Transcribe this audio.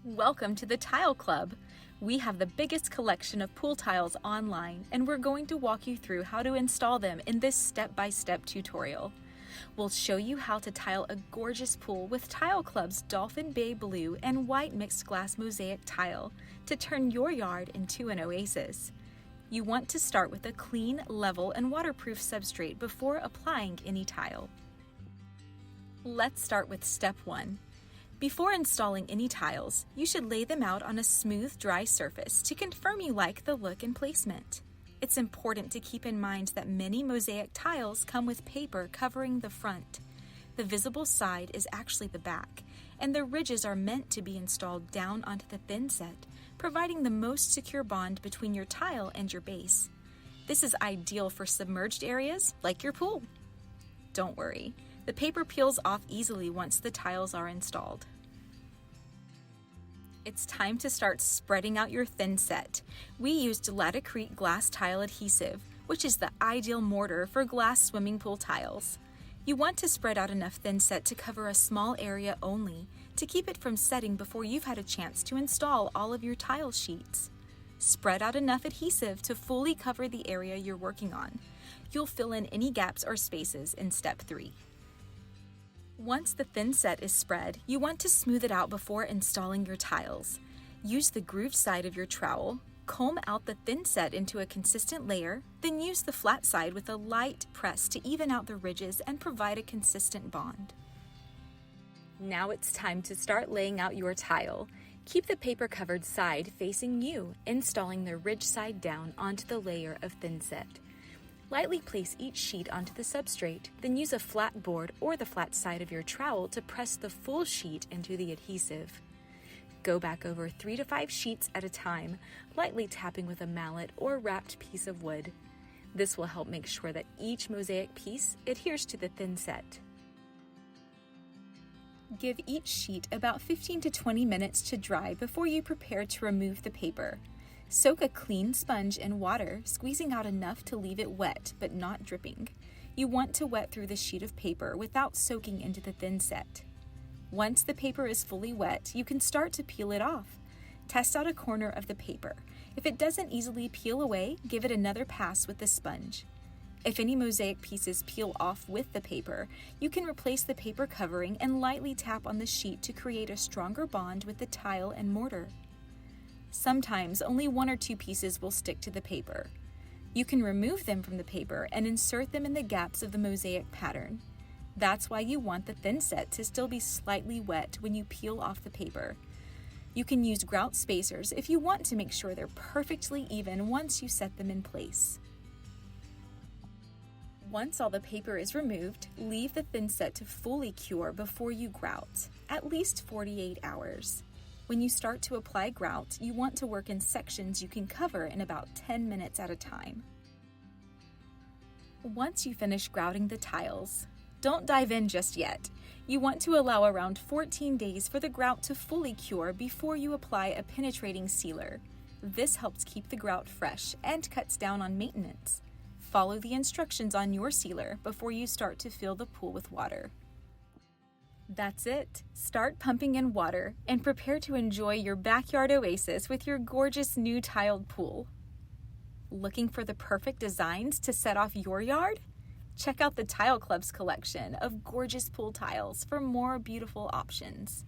Welcome to the Tile Club. We have the biggest collection of pool tiles online, and we're going to walk you through how to install them in this step-by-step tutorial. We'll show you how to tile a gorgeous pool with Tile Club's Dolphin Bay Blue and White mixed glass mosaic tile to turn your yard into an oasis. You want to start with a clean, level, and waterproof substrate before applying any tile. Let's start with step 1. Before installing any tiles, you should lay them out on a smooth, dry surface to confirm you like the look and placement. It's important to keep in mind that many mosaic tiles come with paper covering the front. The visible side is actually the back, and the ridges are meant to be installed down onto the thinset, providing the most secure bond between your tile and your base. This is ideal for submerged areas like your pool. Don't worry, the paper peels off easily once the tiles are installed. It's time to start spreading out your thinset. We used Laticrete glass tile adhesive, which is the ideal mortar for glass swimming pool tiles. You want to spread out enough thinset to cover a small area only, to keep it from setting before you've had a chance to install all of your tile sheets. Spread out enough adhesive to fully cover the area you're working on. You'll fill in any gaps or spaces in step 3. Once the thinset is spread, you want to smooth it out before installing your tiles. Use the grooved side of your trowel, comb out the thinset into a consistent layer, then use the flat side with a light press to even out the ridges and provide a consistent bond. Now it's time to start laying out your tile. Keep the paper covered side facing you, installing the ridge side down onto the layer of thinset. Lightly place each sheet onto the substrate, then use a flat board or the flat side of your trowel to press the full sheet into the adhesive. Go back over 3 to 5 sheets at a time, lightly tapping with a mallet or wrapped piece of wood. This will help make sure that each mosaic piece adheres to the thinset. Give each sheet about 15 to 20 minutes to dry before you prepare to remove the paper. Soak a clean sponge in water, squeezing out enough to leave it wet but not dripping. You want to wet through the sheet of paper without soaking into the thinset. Once the paper is fully wet, you can start to peel it off. Test out a corner of the paper. If it doesn't easily peel away, give it another pass with the sponge. If any mosaic pieces peel off with the paper, you can replace the paper covering and lightly tap on the sheet to create a stronger bond with the tile and mortar. Sometimes only 1 or 2 pieces will stick to the paper. You can remove them from the paper and insert them in the gaps of the mosaic pattern. That's why you want the thinset to still be slightly wet when you peel off the paper. You can use grout spacers if you want to make sure they're perfectly even once you set them in place. Once all the paper is removed, leave the thinset to fully cure before you grout, at least 48 hours. When you start to apply grout, you want to work in sections you can cover in about 10 minutes at a time. Once you finish grouting the tiles, don't dive in just yet. You want to allow around 14 days for the grout to fully cure before you apply a penetrating sealer. This helps keep the grout fresh and cuts down on maintenance. Follow the instructions on your sealer before you start to fill the pool with water. That's it. Start pumping in water and prepare to enjoy your backyard oasis with your gorgeous new tiled pool. Looking for the perfect designs to set off your yard? Check out the Tile Club's collection of gorgeous pool tiles for more beautiful options.